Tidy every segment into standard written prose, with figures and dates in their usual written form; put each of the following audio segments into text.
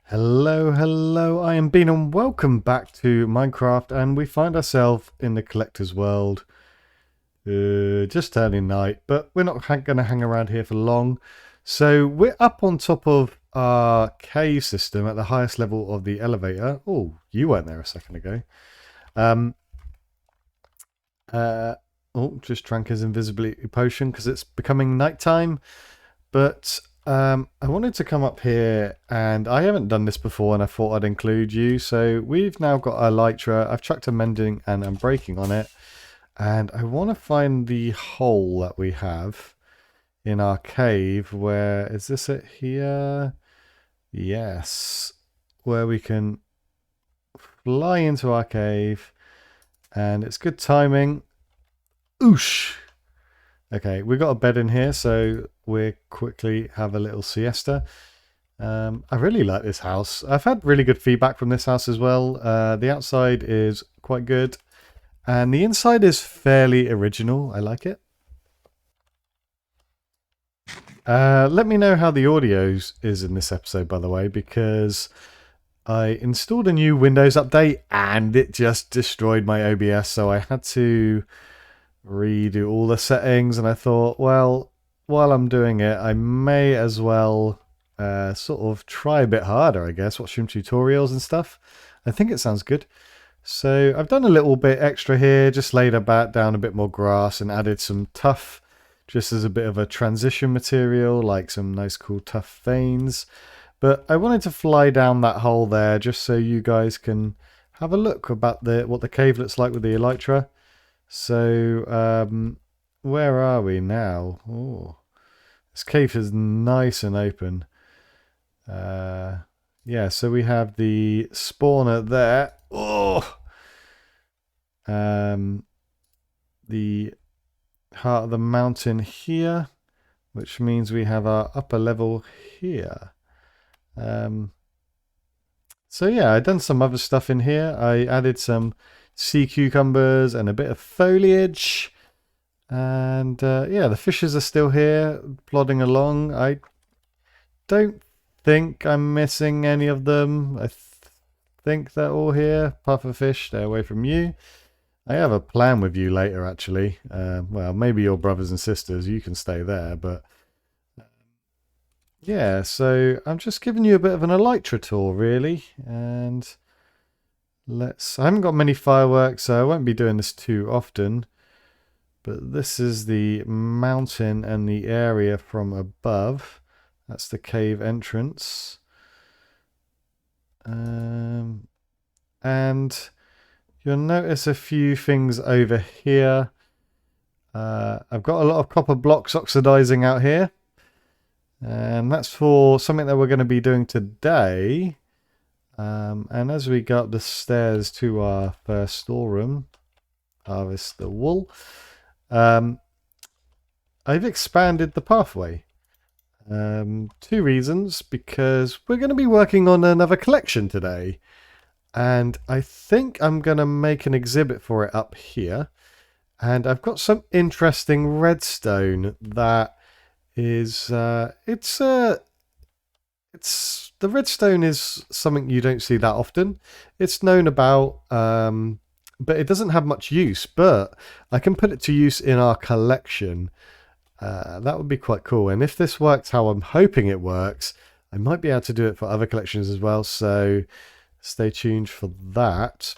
Hello, hello, I am Bean and welcome back to Minecraft, and we find ourselves in the collector's world. Just turning night, but we're not going to hang around here for long. So we're up on top of our cave system at the highest level of the elevator. Oh, you weren't there a second ago. Um, just drank his invisibility potion because it's becoming nighttime. But I wanted to come up here, and I haven't done this before, and I thought I'd include you. So we've now got our elytra. I've chucked a mending and I'm breaking on it, and I want to find the hole that we have in our cave. Where is this? It here? Yes, where we can fly into our cave, and it's good timing. Oosh! Okay, we've got a bed in here, so we'll quickly have a little siesta. I really like this house. I've had really good feedback from this house as well. The outside is quite good, and the inside is fairly original. I like it. Let me know how the audio is in this episode, by the way, because I installed a new Windows update and it just destroyed my OBS, so I had to redo all the settings, and I thought, well, while I'm doing it, I may as well sort of try a bit harder, I guess, watch some tutorials and stuff. I think it sounds good. So I've done a little bit extra here, just laid down a bit more grass and added some tuff just as a bit of a transition material, like some nice cool tuff veins. But I wanted to fly down that hole there just so you guys can have a look about what the cave looks like with the elytra. So, where are we now? Oh, this cave is nice and open. Yeah, so we have the spawner there. Oh, the heart of the mountain here, which means we have our upper level here. So yeah, I've done some other stuff in here. I added some sea cucumbers and a bit of foliage, and yeah, the fishes are still here plodding along. I don't think I'm missing any of them. I think they're all here. Pufferfish, stay away from you. I have a plan with you later, actually. Well, maybe your brothers and sisters, you can stay there, but yeah, so I'm just giving you a bit of an elytra tour, really, and I haven't got many fireworks, so I won't be doing this too often. But this is the mountain and the area from above. That's the cave entrance. And you'll notice a few things over here. I've got a lot of copper blocks oxidizing out here. And that's for something that we're going to be doing today. And as we go up the stairs to our first storeroom, harvest the wool, I've expanded the pathway. 2 reasons, because we're going to be working on another collection today. And I think I'm going to make an exhibit for it up here. And I've got some interesting redstone that is, the redstone is something you don't see that often. It's known about, but it doesn't have much use. But I can put it to use in our collection. That would be quite cool. And if this works how I'm hoping it works, I might be able to do it for other collections as well. So stay tuned for that.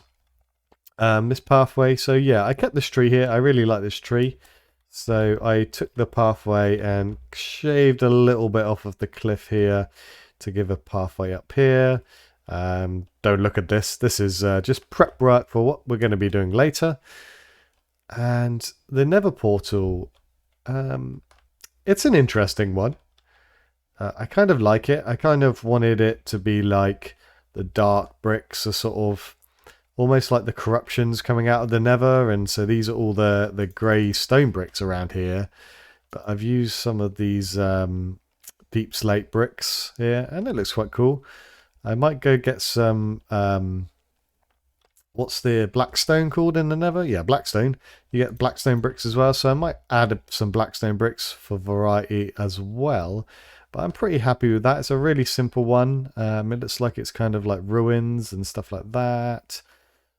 This pathway. So yeah, I kept this tree here. I really like this tree. So I took the pathway and shaved a little bit off of the cliff here to give a pathway up here. Don't look at this. This is just prep work for what we're going to be doing later. And the Nether portal, it's an interesting one. I kind of like it. I kind of wanted it to be like the dark bricks are sort of almost like the corruptions coming out of the Nether, and so these are all the grey stone bricks around here. But I've used some of these deep slate bricks here, and it looks quite cool. I might go get some what's the blackstone called in the nether? Yeah, blackstone. You get blackstone bricks as well. So I might add some blackstone bricks for variety as well. But I'm pretty happy with that. It's a really simple one. It looks like it's kind of like ruins and stuff like that.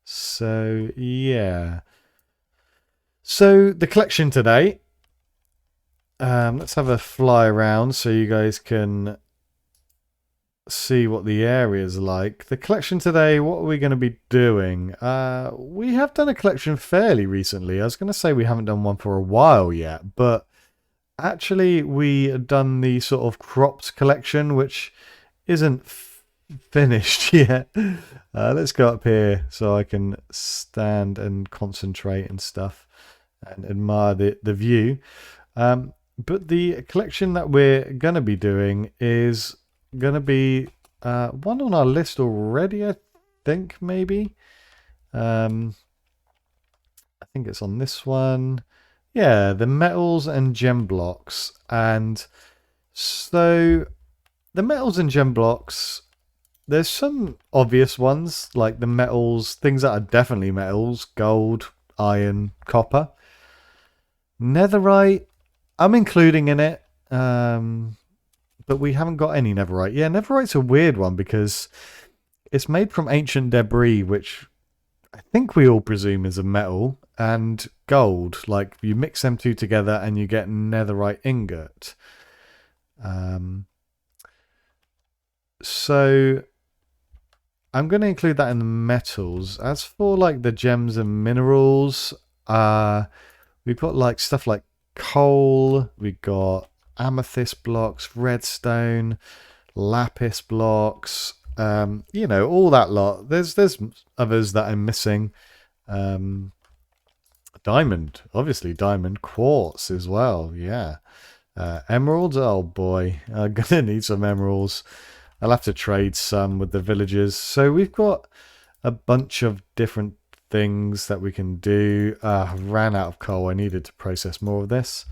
So yeah. So the collection today. Let's have a fly around so you guys can see what the area is like. The collection today, what are we going to be doing? We have done a collection fairly recently. I was going to say we haven't done one for a while yet, but actually we have done the sort of cropped collection, which isn't finished yet. Let's go up here so I can stand and concentrate and stuff and admire the view. But the collection that we're going to be doing is going to be one on our list already, I think, maybe. I think it's on this one. Yeah, the metals and gem blocks. And so the metals and gem blocks, there's some obvious ones, like the metals, things that are definitely metals, gold, iron, copper. Netherite, I'm including in it, but we haven't got any netherite. Yeah, netherite's a weird one because it's made from ancient debris, which I think we all presume is a metal, and gold. Like, you mix them two together and you get netherite ingot. So I'm going to include that in the metals. As for like the gems and minerals, we've got like stuff like coal, we got amethyst blocks, redstone, lapis blocks, you know, all that lot. There's others that I'm missing. Diamond, obviously diamond, quartz as well, yeah. Emeralds, oh boy, I'm gonna need some emeralds. I'll have to trade some with the villagers. So we've got a bunch of different things that we can do. I ran out of coal. I needed to process more of this.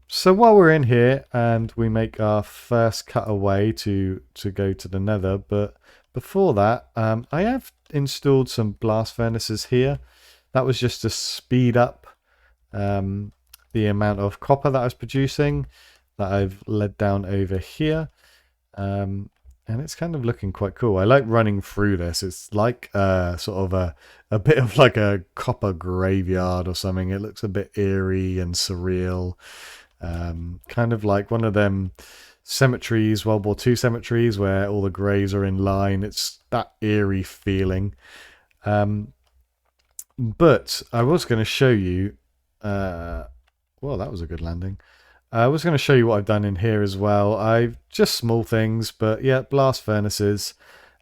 So while we're in here and we make our first cutaway to go to the nether, but before that, I have installed some blast furnaces here. That was just to speed up the amount of copper that I was producing that I've led down over here. And it's kind of looking quite cool. I like running through this. It's like sort of a bit of like a copper graveyard or something. It looks a bit eerie and surreal. Kind of like one of them cemeteries, World War II cemeteries, where all the graves are in line. It's that eerie feeling. But I was going to show you... well, that was a good landing. I was going to show you what I've done in here as well. I've just small things, but yeah, blast furnaces.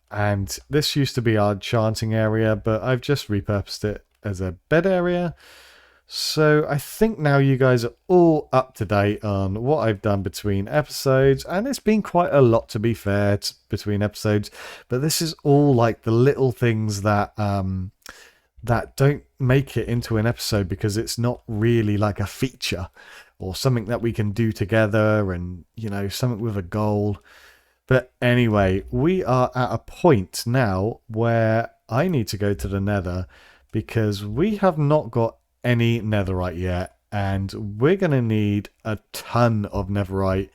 And this used to be our chanting area, but I've just repurposed it as a bed area. So I think now you guys are all up to date on what I've done between episodes. And it's been quite a lot, to be fair, between episodes. But this is all like the little things that that don't make it into an episode because it's not really like a feature or something that we can do together and, you know, something with a goal. But anyway, we are at a point now where I need to go to the nether because we have not got any netherite yet, and we're going to need a ton of netherite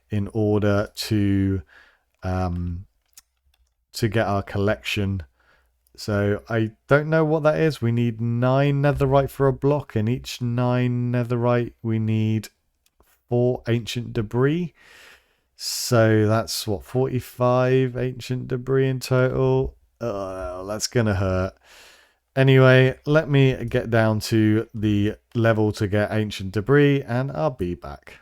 in order to get our collection. So I don't know what that is. We need 9 netherite for a block, and each 9 netherite we need 4 ancient debris. So that's what, 45 ancient debris in total. That's gonna hurt. Anyway, let me get down to the level to get ancient debris and I'll be back.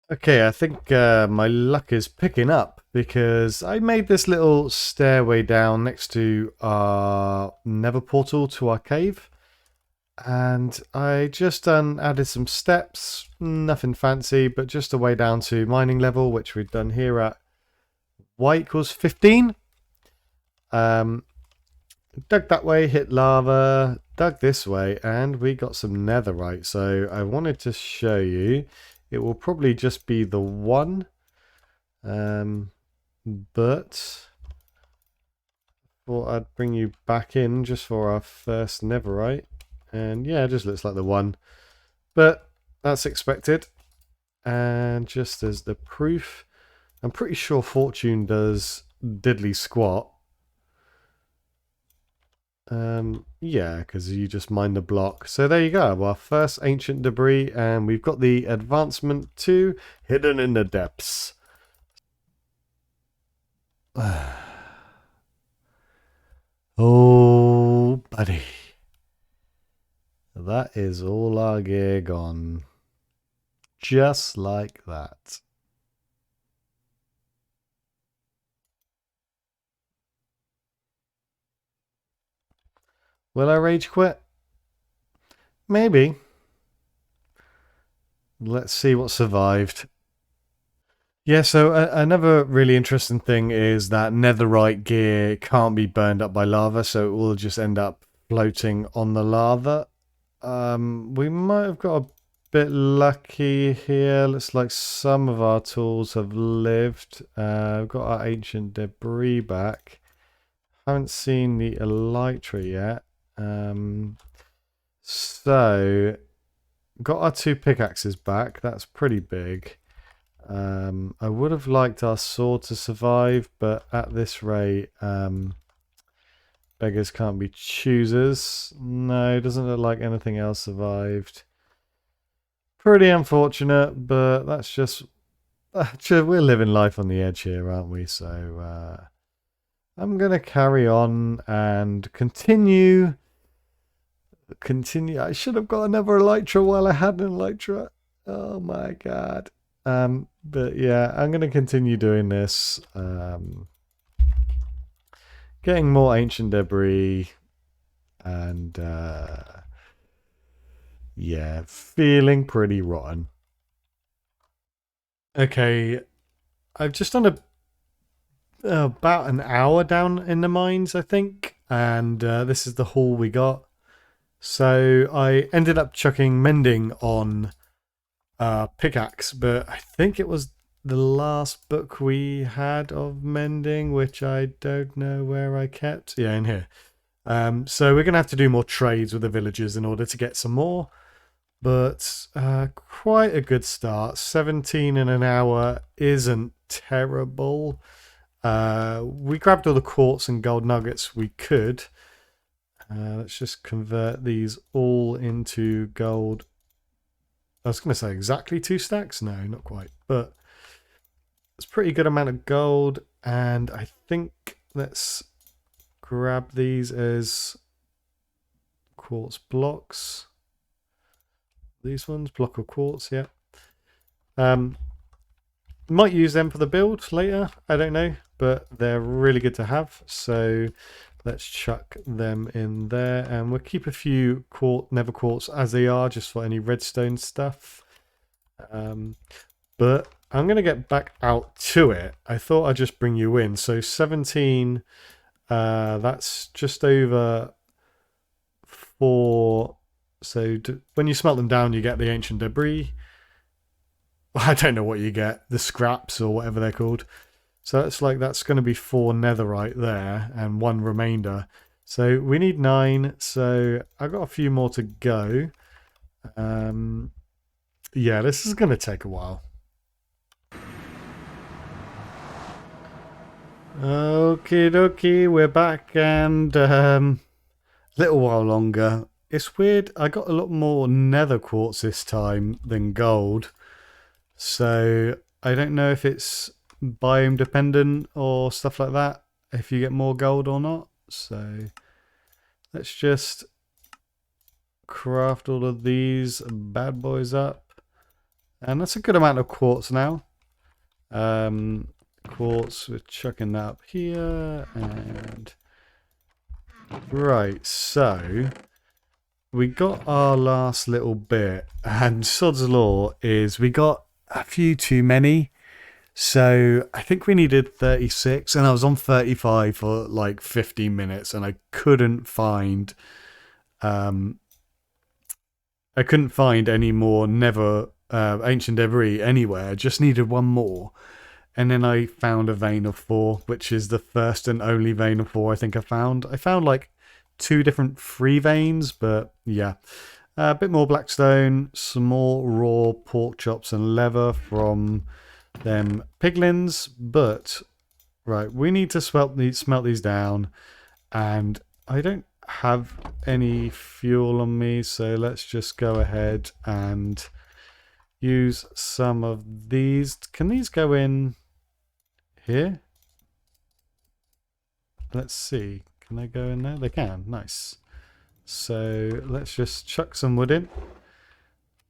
Okay, I think my luck is picking up because I made this little stairway down next to our nether portal to our cave. And I just added some steps, nothing fancy, but just a way down to mining level, which we've done here at y equals 15. Dug that way, hit lava, dug this way, and we got some netherite. So I wanted to show you. It will probably just be the one, but thought I'd bring you back in just for our first netherite. And yeah, it just looks like the one. But that's expected. And just as the proof, I'm pretty sure Fortune does diddly squat. Yeah, because you just mine the block. So there you go, our first ancient debris, and we've got the advancement 2 hidden in the depths. Oh, buddy. That is all our gear gone. Just like that. Will I rage quit? Maybe. Let's see what survived. Yeah, so another really interesting thing is that netherite gear can't be burned up by lava, so it will just end up floating on the lava. We might have got a bit lucky here. Looks like some of our tools have lived. We've got our ancient debris back. Haven't seen the elytra yet. So, got our 2 pickaxes back. That's pretty big. I would have liked our sword to survive, but at this rate, beggars can't be choosers. No, doesn't look like anything else survived. Pretty unfortunate, but that's just... we're living life on the edge here, aren't we? So, I'm going to carry on and continue. I should have got another elytra while I had an elytra. Oh my god. But yeah, I'm going to continue doing this. Getting more ancient debris. And yeah, feeling pretty rotten. Okay, I've just done about an hour down in the mines, I think. And this is the haul we got. So I ended up chucking mending on pickaxe, but I think it was the last book we had of mending, which I don't know where I kept. Yeah, in here. So we're going to have to do more trades with the villagers in order to get some more. But quite a good start. 17 in an hour isn't terrible. We grabbed all the quartz and gold nuggets we could. Let's just convert these all into gold. I was going to say exactly 2 stacks. No, not quite. But it's a pretty good amount of gold. And I think let's grab these as quartz blocks. These ones, block of quartz, yeah. Might use them for the build later. I don't know. But they're really good to have. So let's chuck them in there, and we'll keep a few nether quartz as they are, just for any redstone stuff. But I'm going to get back out to it. I thought I'd just bring you in. So 17, that's just over 4. So when you smelt them down, you get the ancient debris. I don't know what you get, the scraps or whatever they're called. So it's like that's going to be 4 netherite there and 1 remainder. So we need 9. So I've got a few more to go. Yeah, this is going to take a while. Okie dokie, we're back, and a little while longer. It's weird, I got a lot more nether quartz this time than gold. So I don't know if it's biome dependent or stuff like that, if you get more gold or not. So let's just craft all of these bad boys up. And that's a good amount of quartz now. Quartz, we're chucking that up here. And right, so we got our last little bit, and sod's law is we got a few too many. So I think we needed 36, and I was on 35 for like 15 minutes, and I couldn't find any more ancient debris anywhere. I just needed one more, And then I found a vein of 4, which is the first and only vein of 4 I think I found. I found like 2 different free veins, but yeah. A bit more blackstone, some more raw pork chops and leather from them piglins. But, right, we need to smelt these down. And I don't have any fuel on me, so let's just go ahead and use some of these. Can these go in here? Let's see. Can they go in there? They can. Nice. So let's just chuck some wood in.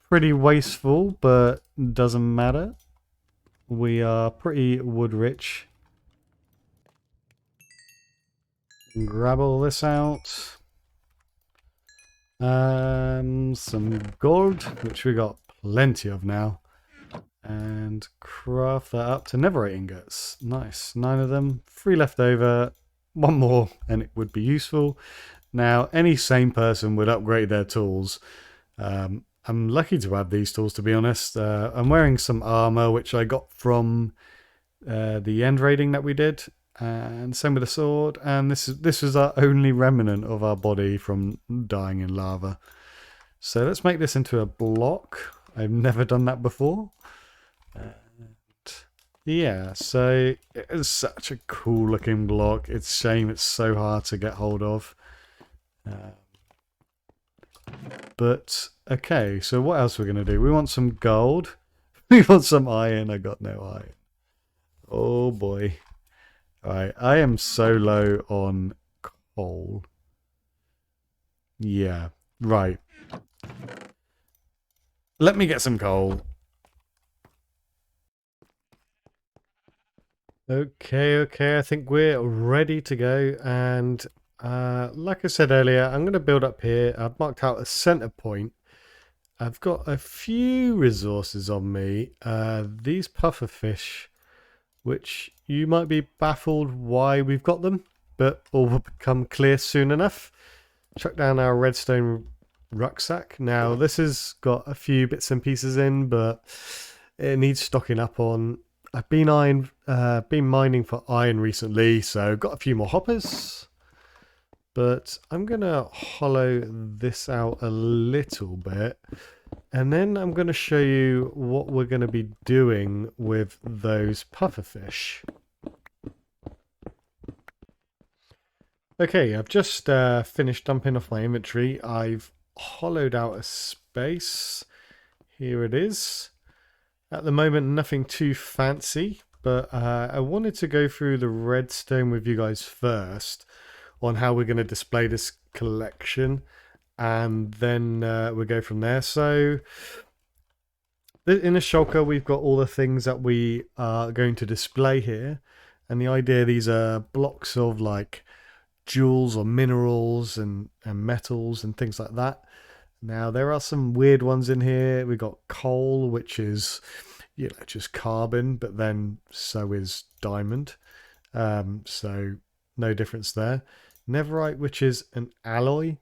Pretty wasteful, but doesn't matter. We are pretty wood rich. Grab all this out. Some gold, which we got plenty of now. And craft that up to netherite ingots. Nice. 9 of them. 3 left over. 1 more and it would be useful. Now, any sane person would upgrade their tools. I'm lucky to have these tools, to be honest. I'm wearing some armor, which I got from the end raiding that we did. And same with the sword. And this is our only remnant of our body from dying in lava. So let's make this into a block. I've never done that before. Yeah, so it's such a cool looking block. It's a shame it's so hard to get hold of. But okay, so what else we're going to do? We want some gold. We want some iron. I got no iron. Oh boy. Alright, I am so low on coal. Yeah, right. Let me get some coal. Okay, I think we're ready to go. And like I said earlier, I'm going to build up here. I've marked out a center point. I've got a few resources on me. These pufferfish, which you might be baffled why we've got them, but all will become clear soon enough. Chuck down our redstone rucksack. Now, this has got a few bits and pieces in, but it needs stocking up on. I've been mining for iron recently, so got a few more hoppers. But I'm going to hollow this out a little bit. And then I'm going to show you what we're going to be doing with those pufferfish. Okay, I've just finished dumping off my inventory. I've hollowed out a space. Here it is. At the moment, nothing too fancy, but I wanted to go through the redstone with you guys first on how we're going to display this collection, and then we'll go from there. So in a shulker, we've got all the things that we are going to display here, and the idea, these are blocks of like jewels or minerals and metals and things like that. Now, there are some weird ones in here. We've got coal, which is, you know, just carbon, but then so is diamond. So no difference there. Netherite, which is an alloy,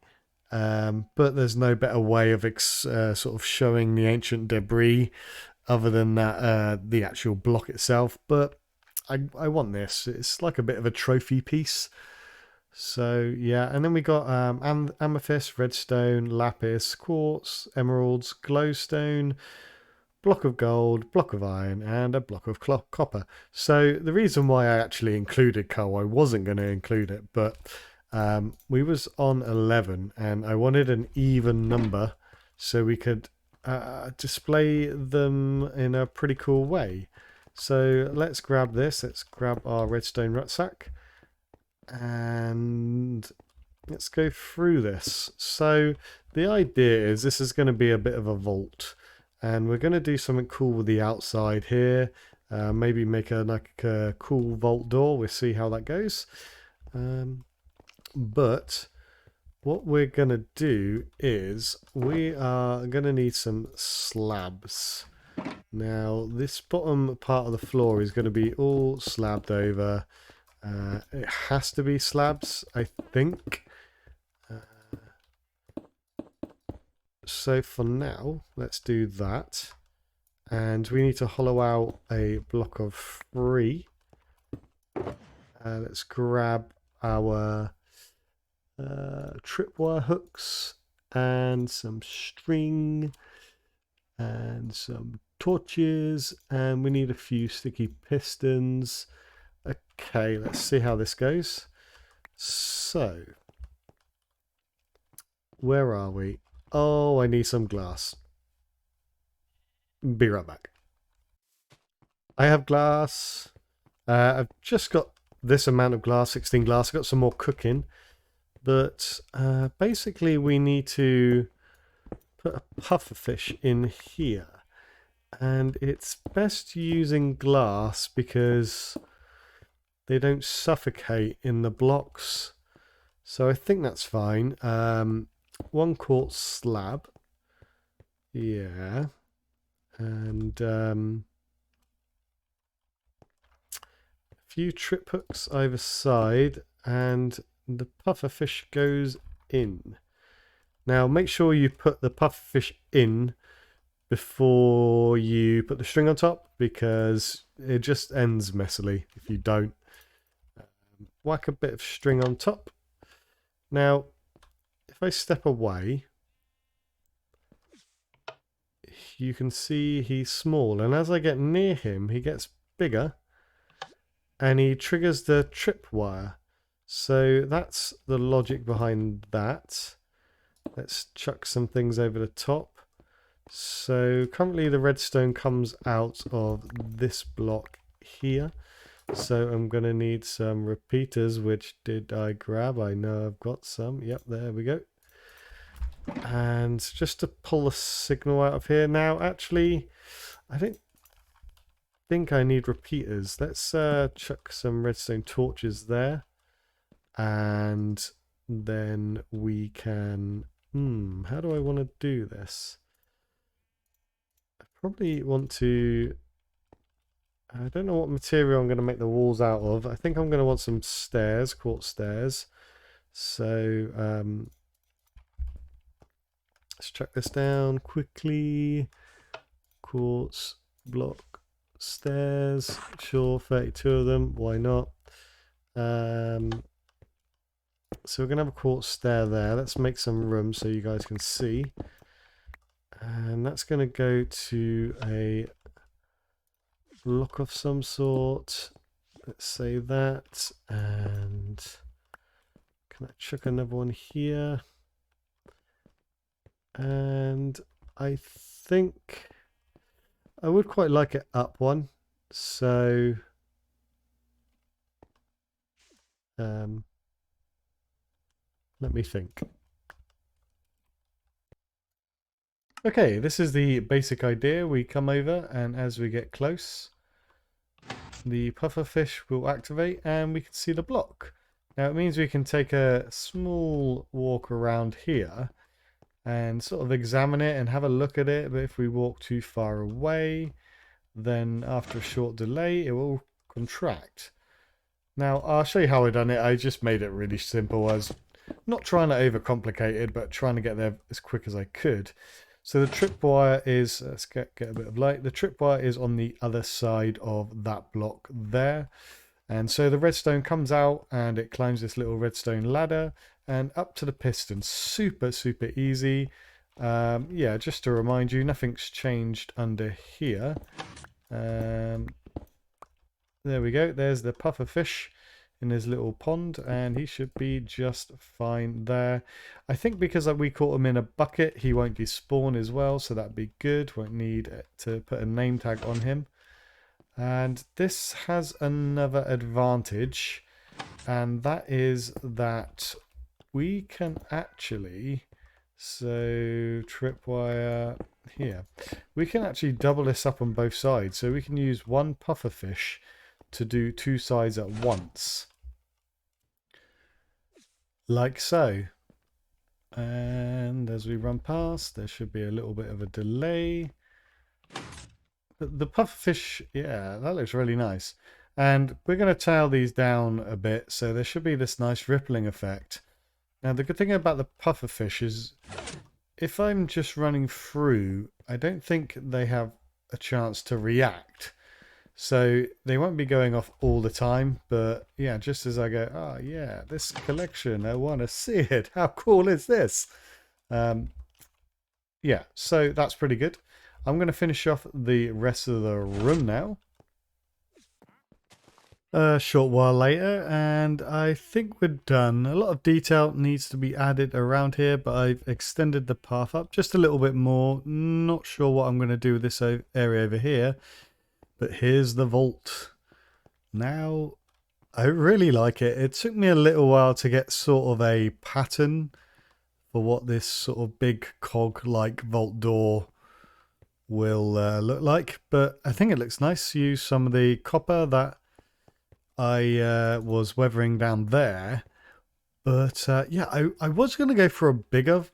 but there's no better way of sort of showing the ancient debris other than that the actual block itself. But I want this. It's like a bit of a trophy piece. So yeah, and then we got amethyst, redstone, lapis, quartz, emeralds, glowstone, block of gold, block of iron, and a block of copper. So the reason why I actually included coal, I wasn't going to include it, but we was on 11 and I wanted an even number so we could display them in a pretty cool way. So let's grab this. Let's grab our redstone rucksack. And let's go through this. So the idea is this is going to be a bit of a vault, and we're going to do something cool with the outside here. Maybe make a cool vault door. We'll see how that goes. But what we're going to do is we are going to need some slabs. Now, this bottom part of the floor is going to be all slabbed over. It has to be slabs, I think. So for now, let's do that. and we need to hollow out a block of 3. Let's grab our tripwire hooks and some string and some torches, and we need a few sticky pistons. Okay, let's see how this goes. So, where are we? Oh, I need some glass. Be right back. I have glass. I've just got this amount of glass, 16 glass. I've got some more cooking. But basically we need to put a pufferfish in here. And it's best using glass because they don't suffocate in the blocks. So I think that's fine. 1 quartz slab. Yeah. And a few trip hooks either side, and the pufferfish goes in. Now make sure you put the pufferfish in before you put the string on top, because it just ends messily if you don't. Whack a bit of string on top. Now if I step away, you can see he's small, and as I get near him he gets bigger and he triggers the tripwire. So that's the logic behind that. Let's chuck some things over the top. So currently the redstone comes out of this block here. So I'm going to need some repeaters, which did I grab? I know I've got some. Yep, there we go. And just to pull the signal out of here. Now, actually, I don't think I need repeaters. Let's chuck some redstone torches there. And then we can... how do I want to do this? I probably want to... I don't know what material I'm going to make the walls out of. I think I'm going to want some stairs, quartz stairs. So let's chuck this down quickly. Quartz block stairs. Sure, 32 of them. Why not? So we're going to have a quartz stair there. Let's make some room so you guys can see. And that's going to go to a block of some sort. Let's say that. And can I chuck another one here? And I think I would quite like it up one. So let me think. Okay, this is the basic idea. We come over, and as we get close, the pufferfish will activate and we can see the block. Now it means we can take a small walk around here and sort of examine it and have a look at it, but if we walk too far away, then after a short delay it will contract. Now I'll show you how I done it. I just made it really simple. I was not trying to overcomplicate it, but trying to get there as quick as I could. So the tripwire is, let's get a bit of light, the tripwire is on the other side of that block there. And so the redstone comes out and it climbs this little redstone ladder and up to the piston. Super, super easy. Yeah, just to remind you, nothing's changed under here. There we go, there's the pufferfish in his little pond, and he should be just fine there. I think because we caught him in a bucket, he won't despawn as well, so that'd be good. Won't need to put a name tag on him. And this has another advantage, and that is that we can actually, so tripwire here, we can actually double this up on both sides. So we can use one pufferfish to do 2 sides at once, like so. And as we run past, there should be a little bit of a delay. But the pufferfish, yeah, that looks really nice. And we're going to tail these down a bit, so there should be this nice rippling effect. Now the good thing about the pufferfish is if I'm just running through, I don't think they have a chance to react. So they won't be going off all the time, but yeah, just as I go, oh yeah, this collection, I want to see it. How cool is this? Yeah, so that's pretty good. I'm going to finish off the rest of the room now. A short while later, and I think we're done. A lot of detail needs to be added around here, but I've extended the path up just a little bit more. Not sure what I'm going to do with this area over here, but here's the vault. Now, I really like it. It took me a little while to get sort of a pattern for what this sort of big cog-like vault door will look like, but I think it looks nice. Use some of the copper that I was weathering down there, but yeah, I was going to go for a bigger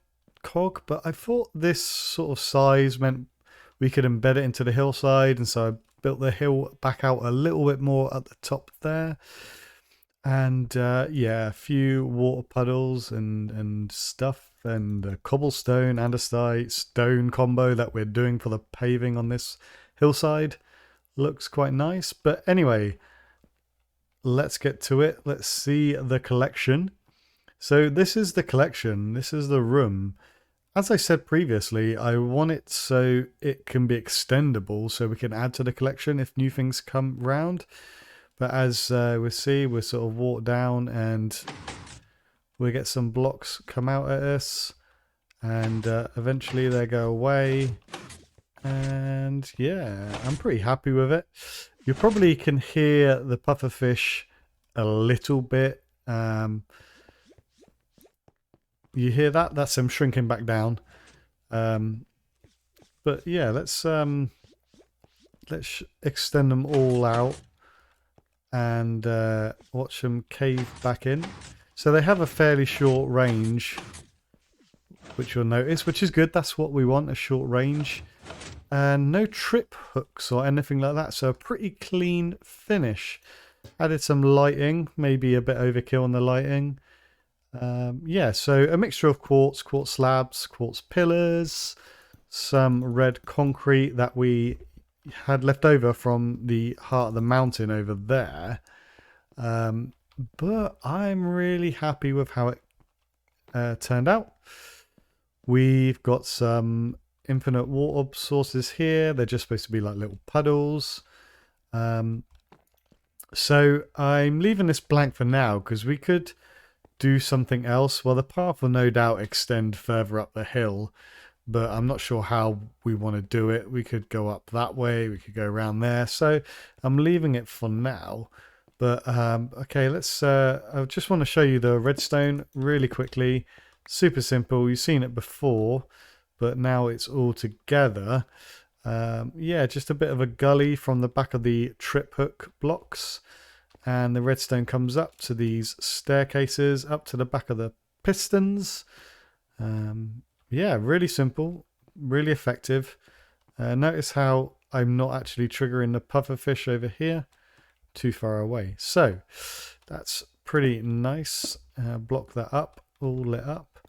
cog, but I thought this sort of size meant we could embed it into the hillside, and so I built the hill back out a little bit more at the top there. And yeah, a few water puddles and stuff, and a cobblestone and a stone combo that we're doing for the paving on this hillside. Looks quite nice. But anyway, let's get to it. Let's see the collection. So this is the collection. This is the room. As I said previously, I want it so it can be extendable, so we can add to the collection if new things come round. But as we see, we're sort of walk down and we get some blocks come out at us, and eventually they go away. And yeah, I'm pretty happy with it. You probably can hear the pufferfish a little bit. You hear that? That's them shrinking back down. But yeah, let's extend them all out and watch them cave back in. So they have a fairly short range, which you'll notice, which is good. That's what we want, a short range. And no trip hooks or anything like that, so a pretty clean finish. Added some lighting, maybe a bit overkill on the lighting. Yeah, so a mixture of quartz slabs, quartz pillars, some red concrete that we had left over from the heart of the mountain over there. But I'm really happy with how it turned out. We've got some infinite water sources here. They're just supposed to be like little puddles. So I'm leaving this blank for now because we could do something else. Well, the path will no doubt extend further up the hill, but I'm not sure how we want to do it. We could go up that way, we could go around there, so I'm leaving it for now. But okay, let's I just want to show you the redstone really quickly. Super simple. You've seen it before, but now it's all together. Yeah, just a bit of a gully from the back of the trip hook blocks, and the redstone comes up to these staircases up to the back of the pistons. Yeah, really simple, really effective. Notice how I'm not actually triggering the pufferfish over here, too far away. So that's pretty nice. Block that up, all lit up.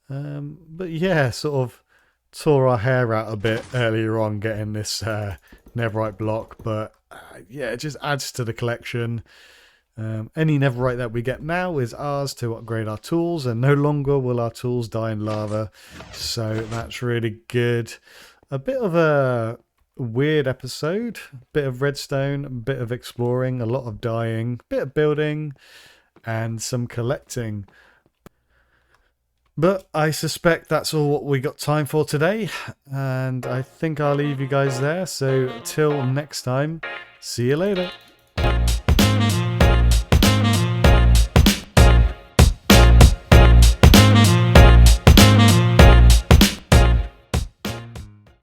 But yeah, sort of tore our hair out a bit earlier on getting this netherite block, but yeah, it just adds to the collection. Any netherite that we get now is ours to upgrade our tools, and no longer will our tools die in lava, so that's really good. A bit of a weird episode, bit of redstone, a bit of exploring, a lot of dying, bit of building, and some collecting. But I suspect that's all what we got time for today, and I think I'll leave you guys there. So till next time, see you later.